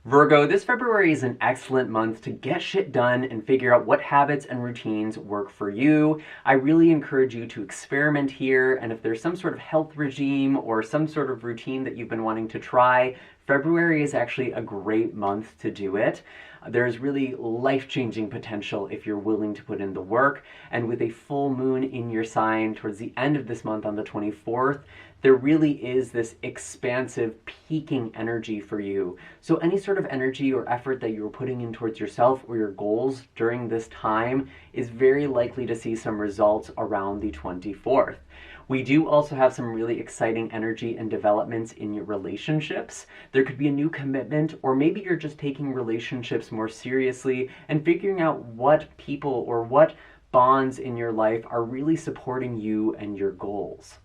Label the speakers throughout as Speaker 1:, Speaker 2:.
Speaker 1: Virgo, this February is an excellent month to get shit done and figure out what habits and routines work for you. I really encourage you to experiment here, and if there's some sort of health regime or some sort of routine that you've been wanting to try, February is actually a great month to do it. There's really life-changing potential if you're willing to put in the work, and with a full moon in your sign towards the end of this month on the 24th, there really is this expansive, peaking energy for you. So any sort of energy or effort that you're putting in towards yourself or your goals during this time is very likely to see some results around the 24th. We do also have some really exciting energy and developments in your relationships. There could be a new commitment, or maybe you're just taking relationships more seriously and figuring out what people or what bonds in your life are really supporting you and your goals.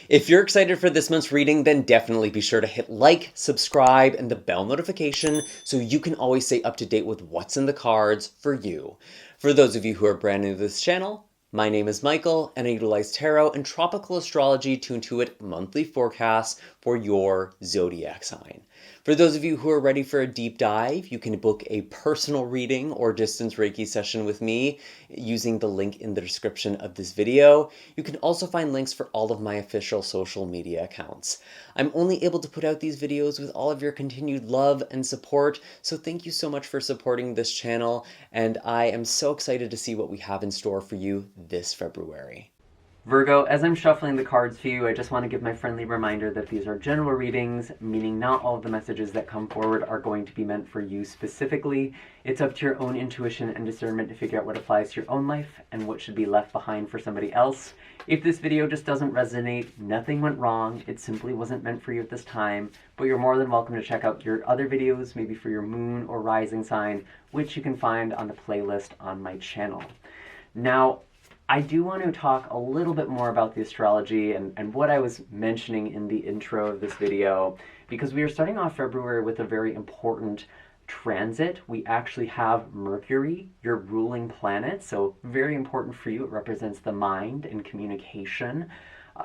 Speaker 2: If you're excited for this month's reading, then definitely be sure to hit like, subscribe, and the bell notification so you can always stay up to date with what's in the cards for you. For those of you who are brand new to this channel, my name is Michael, and I utilize tarot and tropical astrology to intuit monthly forecasts for your zodiac sign. For those of you who are ready for a deep dive, you can book a personal reading or distance Reiki session with me using the link in the description of this video. You can also find links for all of my official social media accounts. I'm only able to put out these videos with all of your continued love and support, so thank you so much for supporting this channel, and I am so excited to see what we have in store for you this February.
Speaker 1: Virgo, as I'm shuffling the cards for you, I just want to give my friendly reminder that these are general readings, meaning not all of the messages that come forward are going to be meant for you specifically. It's up to your own intuition and discernment to figure out what applies to your own life and what should be left behind for somebody else. If this video just doesn't resonate, nothing went wrong. It simply wasn't meant for you at this time, but you're more than welcome to check out your other videos, maybe for your moon or rising sign, which you can find on the playlist on my channel. Now, I do want to talk a little bit more about the astrology and what I was mentioning in the intro of this video, because we are starting off February with a very important transit. We actually have Mercury, your ruling planet, so very important for you. It represents the mind and communication,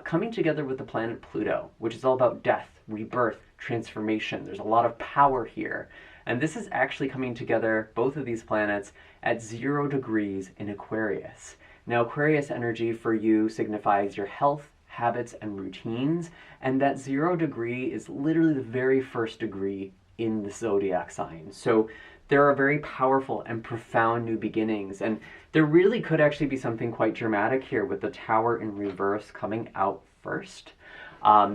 Speaker 1: coming together with the planet Pluto, which is all about death, rebirth, transformation. There's a lot of power here. And this is actually coming together, both of these planets, at 0 degrees in Aquarius. Now, Aquarius energy for you signifies your health, habits, and routines, and that 0 degree is literally the very first degree in the zodiac sign. So there are very powerful and profound new beginnings, and there really could actually be something quite dramatic here with the Tower in reverse coming out first.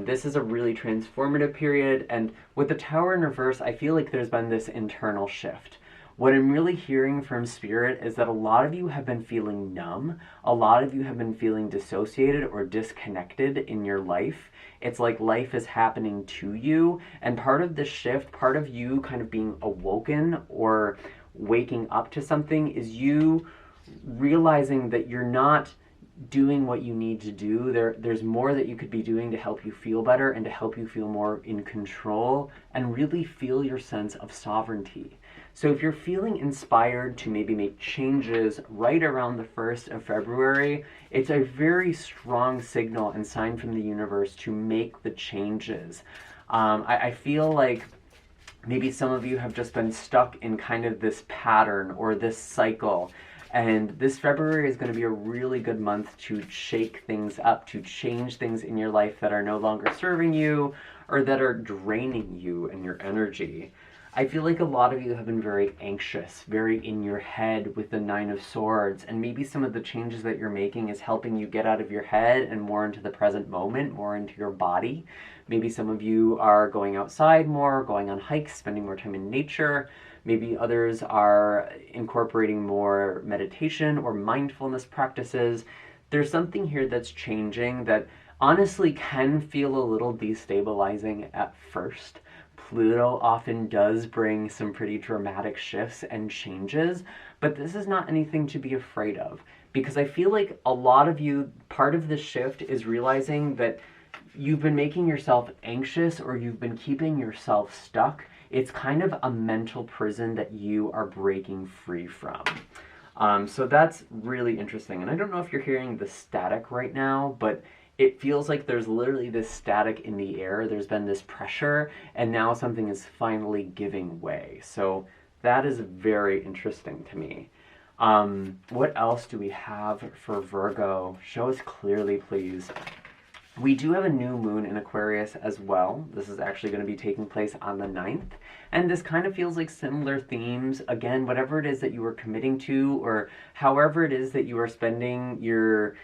Speaker 1: This is a really transformative period, and with the Tower in reverse, I feel like there's been this internal shift. What I'm really hearing from Spirit is that a lot of you have been feeling numb. A lot of you have been feeling dissociated or disconnected in your life. It's like life is happening to you. And part of this shift, part of you kind of being awoken or waking up to something, is you realizing that you're not doing what you need to do. There's more that you could be doing to help you feel better and to help you feel more in control and really feel your sense of sovereignty. So if you're feeling inspired to maybe make changes right around the 1st of February, it's a very strong signal and sign from the universe to make the changes. I feel like maybe some of you have just been stuck in kind of this pattern or this cycle. And this February is going to be a really good month to shake things up, to change things in your life that are no longer serving you or that are draining you and your energy. I feel like a lot of you have been very anxious, very in your head with the 9 of Swords, and maybe some of the changes that you're making is helping you get out of your head and more into the present moment, more into your body. Maybe some of you are going outside more, going on hikes, spending more time in nature. Maybe others are incorporating more meditation or mindfulness practices. There's something here that's changing that honestly can feel a little destabilizing at first. Pluto often does bring some pretty dramatic shifts and changes, but this is not anything to be afraid of, because I feel like a lot of you, part of this shift is realizing that you've been making yourself anxious or you've been keeping yourself stuck. It's kind of a mental prison that you are breaking free from. So that's really interesting. And I don't know if you're hearing the static right now, but it feels like there's literally this static in the air. There's been this pressure, and now something is finally giving way. So that is very interesting to me. What else do we have for Virgo? Show us clearly, please. We do have a new moon in Aquarius as well. This is actually going to be taking place on the 9th. And this kind of feels like similar themes. Again, whatever it is that you are committing to, or however it is that you are spending your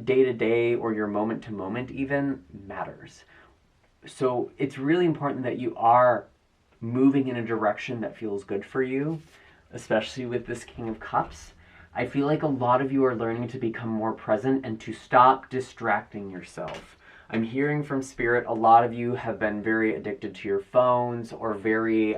Speaker 1: day-to-day or your moment-to-moment even, matters. So it's really important that you are moving in a direction that feels good for you, especially with this King of Cups. I feel like a lot of you are learning to become more present and to stop distracting yourself. I'm hearing from Spirit, a lot of you have been very addicted to your phones or very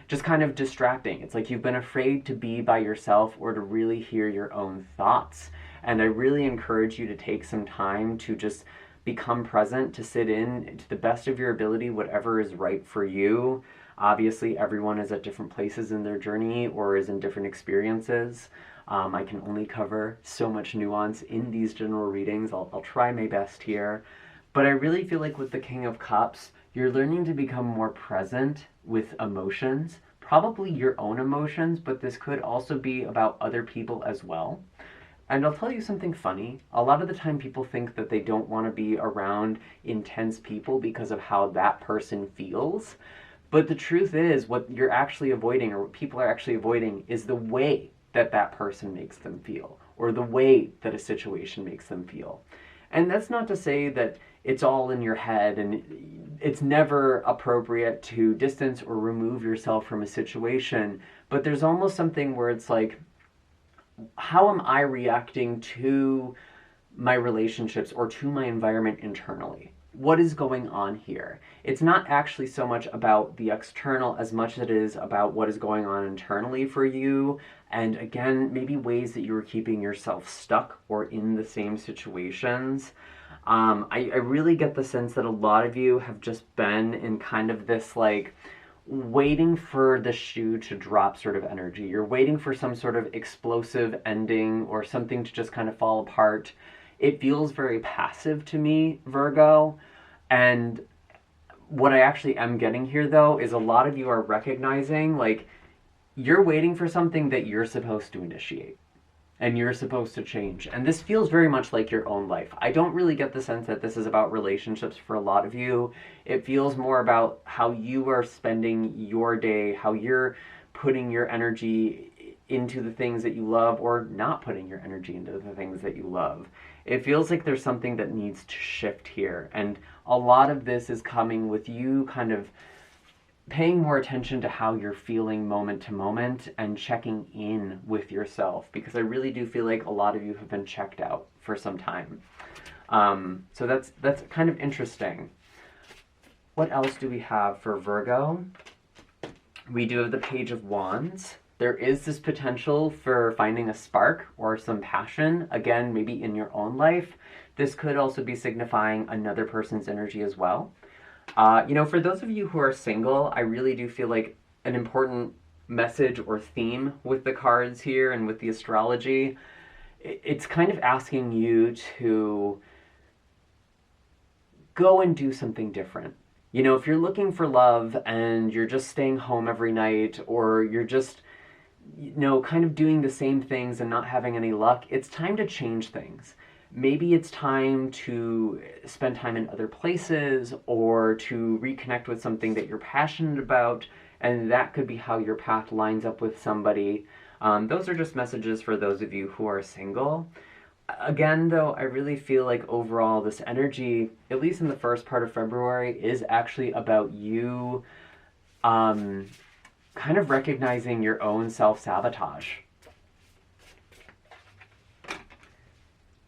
Speaker 1: just kind of distracting. It's like you've been afraid to be by yourself or to really hear your own thoughts. And I really encourage you to take some time to just become present, to sit in to the best of your ability, whatever is right for you. Obviously, everyone is at different places in their journey or is in different experiences. I can only cover so much nuance in these general readings. I'll try my best here. But I really feel like with the King of Cups, you're learning to become more present with emotions, probably your own emotions, but this could also be about other people as well. And I'll tell you something funny. A lot of the time people think that they don't want to be around intense people because of how that person feels. But the truth is, what you're actually avoiding, or what people are actually avoiding, is the way that that person makes them feel, or the way that a situation makes them feel. And that's not to say that it's all in your head and it's never appropriate to distance or remove yourself from a situation, but there's almost something where it's like, how am I reacting to my relationships or to my environment internally? What is going on here? It's not actually so much about the external as much as it is about what is going on internally for you. And again, maybe ways that you are keeping yourself stuck or in the same situations. I really get the sense that a lot of you have just been in kind of this like waiting for the shoe to drop sort of energy. You're waiting for some sort of explosive ending or something to just kind of fall apart. It feels very passive to me, Virgo. And what I actually am getting here, though, is a lot of you are recognizing, like, you're waiting for something that you're supposed to initiate. And you're supposed to change. And this feels very much like your own life. I don't really get the sense that this is about relationships for a lot of you. It feels more about how you are spending your day, how you're putting your energy into the things that you love or not putting your energy into the things that you love. It feels like there's something that needs to shift here. And a lot of this is coming with you kind of paying more attention to how you're feeling moment to moment and checking in with yourself, because I really do feel like a lot of you have been checked out for some time. So that's kind of interesting. What else do we have for Virgo? We do have the Page of Wands. There is this potential for finding a spark or some passion, again, maybe in your own life. This could also be signifying another person's energy as well. For those of you who are single, I really do feel like an important message or theme with the cards here and with the astrology, it's kind of asking you to go and do something different. If you're looking for love and you're just staying home every night, or you're just, kind of doing the same things and not having any luck, it's time to change things. Maybe it's time to spend time in other places or to reconnect with something that you're passionate about, and that could be how your path lines up with somebody. Those are just messages for those of you who are single. Again, though, I really feel like overall this energy, at least in the first part of February, is actually about you kind of recognizing your own self-sabotage.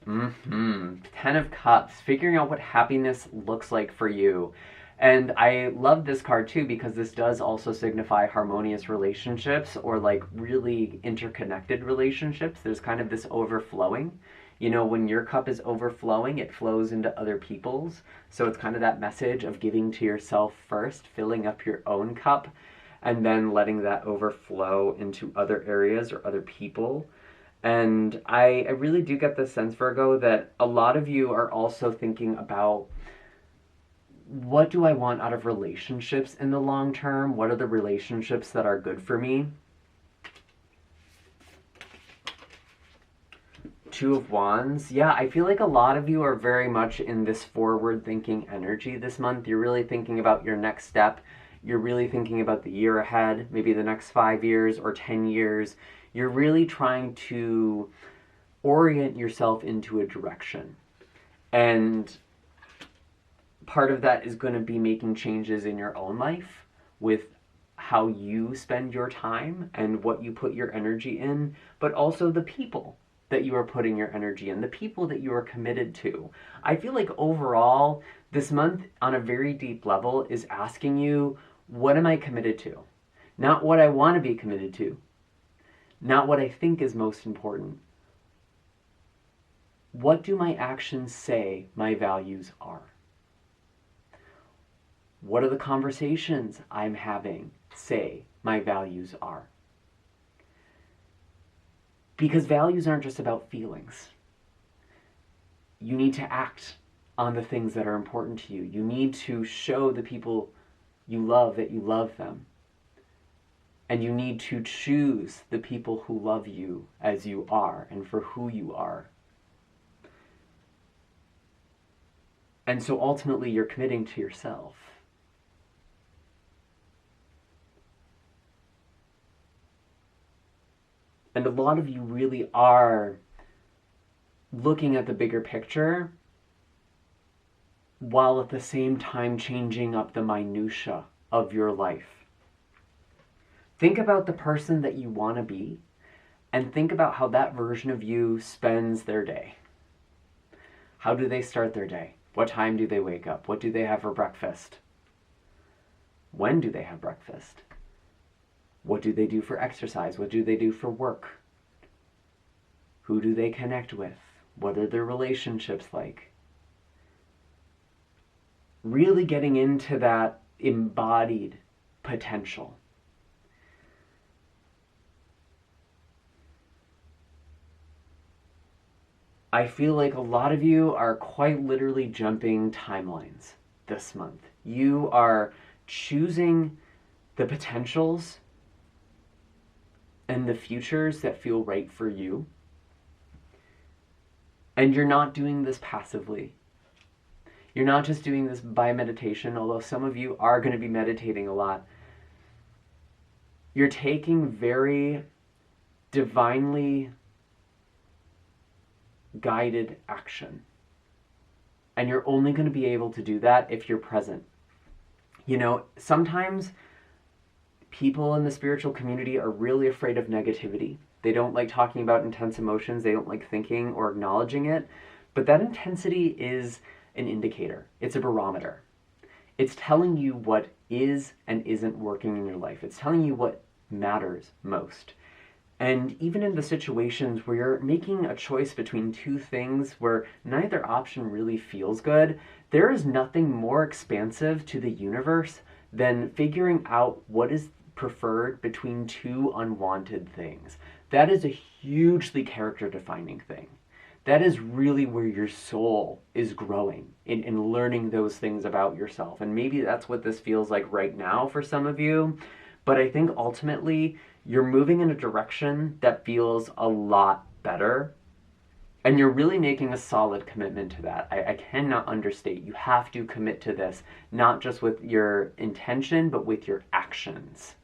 Speaker 1: Ten of Cups, figuring out what happiness looks like for you. And I love this card too, because this does also signify harmonious relationships or like really interconnected relationships. There's kind of this overflowing. When your cup is overflowing, it flows into other people's. So it's kind of that message of giving to yourself first, filling up your own cup, and then letting that overflow into other areas or other people. And I really do get the sense, Virgo, that a lot of you are also thinking about, what do I want out of relationships in the long term? What are the relationships that are good for me? Two of Wands. Yeah, I feel like a lot of you are very much in this forward-thinking energy this month. You're really thinking about your next step. You're really thinking about the year ahead, maybe the next 5 years or 10 years. You're really trying to orient yourself into a direction. And part of that is going to be making changes in your own life with how you spend your time and what you put your energy in, but also the people that you are putting your energy in, the people that you are committed to. I feel like overall, this month on a very deep level is asking you, what am I committed to? Not what I want to be committed to. Not what I think is most important. What do my actions say my values are? What are the conversations I'm having say my values are? Because values aren't just about feelings. You need to act on the things that are important to you. You need to show the people you love that you love them. And you need to choose the people who love you as you are and for who you are. And so ultimately you're committing to yourself. And a lot of you really are looking at the bigger picture while at the same time changing up the minutia of your life. Think about the person that you want to be, and think about how that version of you spends their day. How do they start their day? What time do they wake up? What do they have for breakfast? When do they have breakfast? What do they do for exercise? What do they do for work? Who do they connect with? What are their relationships like? Really getting into that embodied potential. I feel like a lot of you are quite literally jumping timelines this month. You are choosing the potentials and the futures that feel right for you. And you're not doing this passively. You're not just doing this by meditation, although some of you are going to be meditating a lot. You're taking very divinely guided action. And you're only going to be able to do that if you're present. You know, sometimes people in the spiritual community are really afraid of negativity. They don't like talking about intense emotions. They don't like thinking or acknowledging it. But that intensity is an indicator. It's a barometer. It's telling you what is and isn't working in your life. It's telling you what matters most. And even in the situations where you're making a choice between two things where neither option really feels good, there is nothing more expansive to the universe than figuring out what is preferred between two unwanted things. That is a hugely character-defining thing. That is really where your soul is growing in learning those things about yourself. And maybe that's what this feels like right now for some of you. But I think ultimately you're moving in a direction that feels a lot better. And you're really making a solid commitment to that. I cannot understate. You have to commit to this, not just with your intention, but with your actions.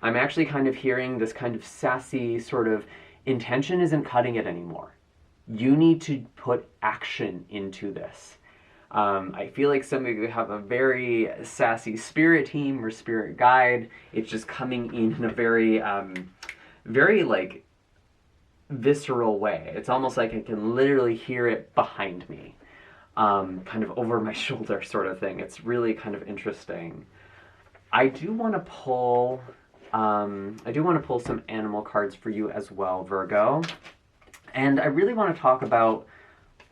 Speaker 1: I'm actually kind of hearing this kind of sassy sort of intention isn't cutting it anymore. You need to put action into this. I feel like some of you have a very sassy spirit team or spirit guide. It's just coming in a very, very like visceral way. It's almost like I can literally hear it behind me, kind of over my shoulder sort of thing. It's really kind of interesting. I do want to pull some animal cards for you as well, Virgo. And I really want to talk about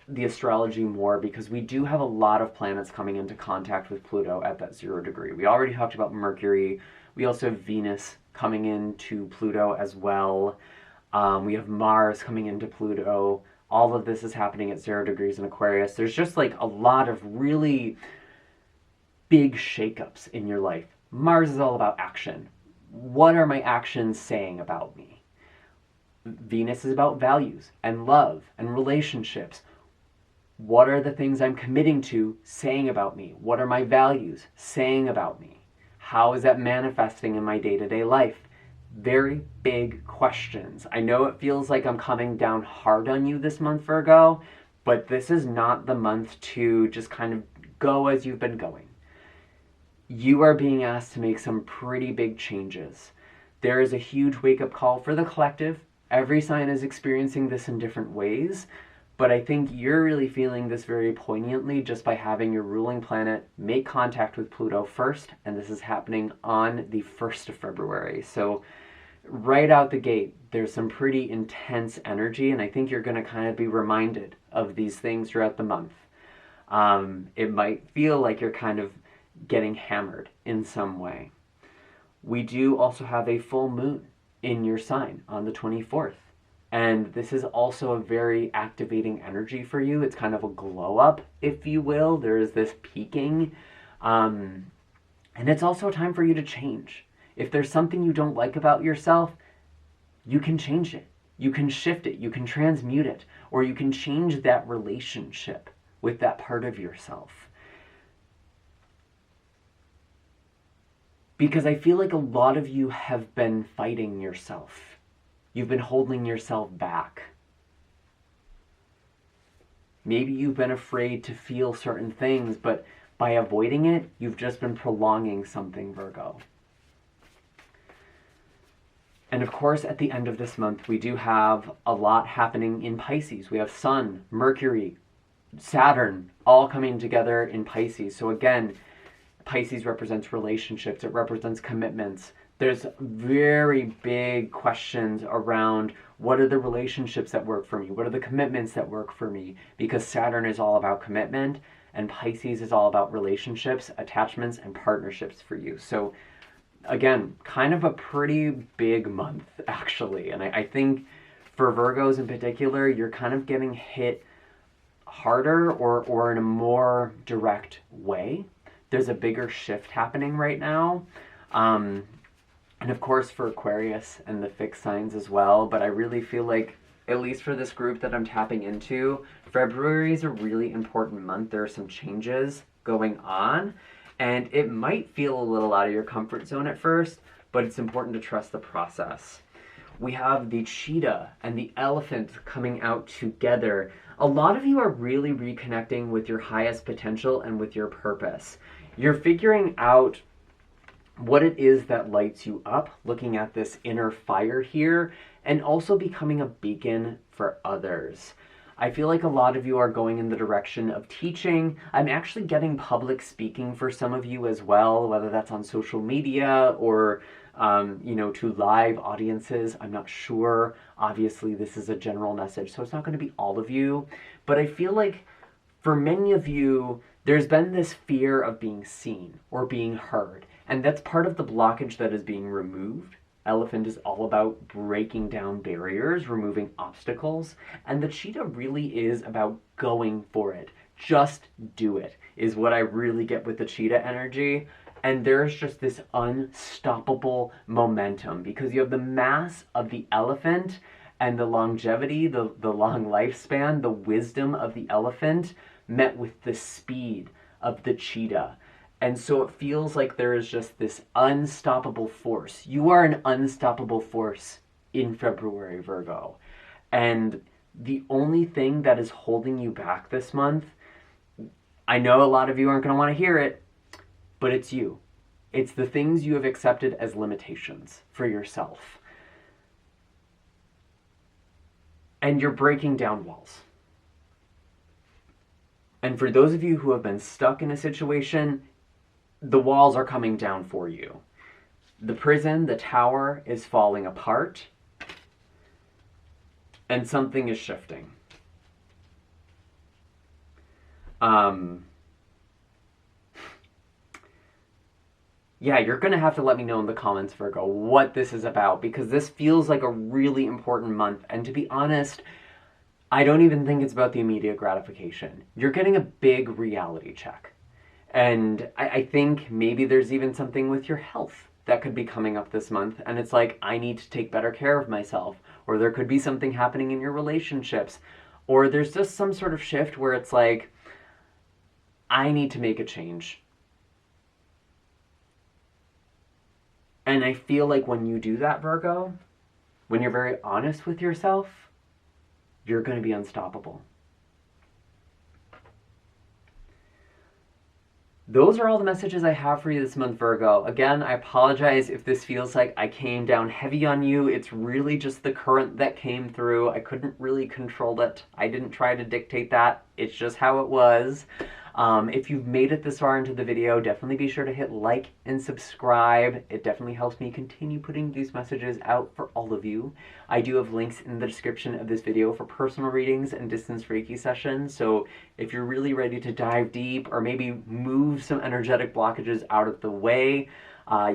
Speaker 1: the astrology more because we do have a lot of planets coming into contact with Pluto at that 0 degree. We already talked about Mercury. We also have Venus coming into Pluto as well. We have Mars coming into Pluto. All of this is happening at 0 degrees in Aquarius. There's just like a lot of really big shakeups in your life. Mars is all about action. What are my actions saying about me? Venus is about values and love and relationships. What are the things I'm committing to saying about me? What are my values saying about me? How is that manifesting in my day-to-day life? Very big questions. I know it feels like I'm coming down hard on you this month, Virgo, but this is not the month to just kind of go as you've been going. You are being asked to make some pretty big changes. There is a huge wake-up call for the collective. Every sign is experiencing this in different ways, but I think you're really feeling this very poignantly just by having your ruling planet make contact with Pluto first, and this is happening on the 1st of February. So right out the gate, there's some pretty intense energy, and I think you're going to kind of be reminded of these things throughout the month. It might feel like you're kind of getting hammered in some way. We do also have a full moon in your sign on the 24th. And this is also a very activating energy for you. It's kind of a glow up, if you will. There is this peaking. And it's also a time for you to change. If there's something you don't like about yourself, you can change it. You can shift it. You can transmute it. Or you can change that relationship with that part of yourself. Because I feel like a lot of you have been fighting yourself. You've been holding yourself back. Maybe you've been afraid to feel certain things, but by avoiding it, you've just been prolonging something, Virgo. And of course, at the end of this month, we do have a lot happening in Pisces. We have Sun, Mercury, Saturn, all coming together in Pisces. So again, Pisces represents relationships. It represents commitments. There's very big questions around what are the relationships that work for me? What are the commitments that work for me? Because Saturn is all about commitment and Pisces is all about relationships, attachments, and partnerships for you. So again, kind of a pretty big month, actually. And I think for Virgos in particular, you're kind of getting hit harder or in a more direct way. There's a bigger shift happening right now. And of course for Aquarius and the fixed signs as well. But I really feel like, at least for this group that I'm tapping into, February is a really important month. There are some changes going on. And it might feel a little out of your comfort zone at first, but it's important to trust the process. We have the cheetah and the elephant coming out together. A lot of you are really reconnecting with your highest potential and with your purpose. You're figuring out what it is that lights you up, looking at this inner fire here, and also becoming a beacon for others. I feel like a lot of you are going in the direction of teaching. I'm actually getting public speaking for some of you as well, whether that's on social media or to live audiences. I'm not sure. Obviously, this is a general message, so it's not going to be all of you. But I feel like for many of you, there's been this fear of being seen or being heard. And that's part of the blockage that is being removed. Elephant is all about breaking down barriers, removing obstacles. And the cheetah really is about going for it. Just do it, is what I really get with the cheetah energy. And there's just this unstoppable momentum because you have the mass of the elephant and the longevity, the long lifespan, the wisdom of the elephant met with the speed of the cheetah. And so it feels like there is just this unstoppable force. You are an unstoppable force in February, Virgo. And the only thing that is holding you back this month, I know a lot of you aren't going to want to hear it, but it's you. It's the things you have accepted as limitations for yourself. And you're breaking down walls. And for those of you who have been stuck in a situation, the walls are coming down for you. The prison, the tower is falling apart, and something is shifting. Yeah, you're going to have to let me know in the comments, Virgo, what this is about, because this feels like a really important month. And to be honest, I don't even think it's about the immediate gratification. You're getting a big reality check. And I think maybe there's even something with your health that could be coming up this month. And it's like, I need to take better care of myself. Or there could be something happening in your relationships. Or there's just some sort of shift where it's like, I need to make a change. And I feel like when you do that, Virgo, when you're very honest with yourself, you're going to be unstoppable. Those are all the messages I have for you this month, Virgo. Again, I apologize if this feels like I came down heavy on you. It's really just the current that came through. I couldn't really control it. I didn't try to dictate that. It's just how it was. If you've made it this far into the video, definitely be sure to hit like and subscribe. It definitely helps me continue putting these messages out for all of you. I do have links in the description of this video for personal readings and distance Reiki sessions, so if you're really ready to dive deep or maybe move some energetic blockages out of the way,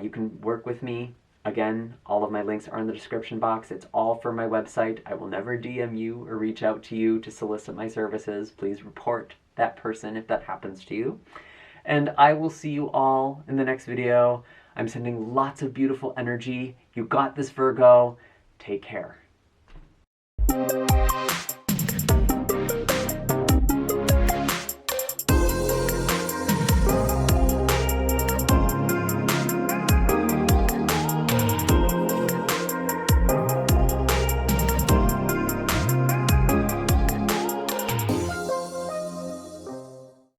Speaker 1: you can work with me. Again, all of my links are in the description box. It's all for my website. I will never DM you or reach out to you to solicit my services. Please report that person if that happens to you. And I will see you all in the next video. I'm sending lots of beautiful energy. You got this, Virgo. Take care.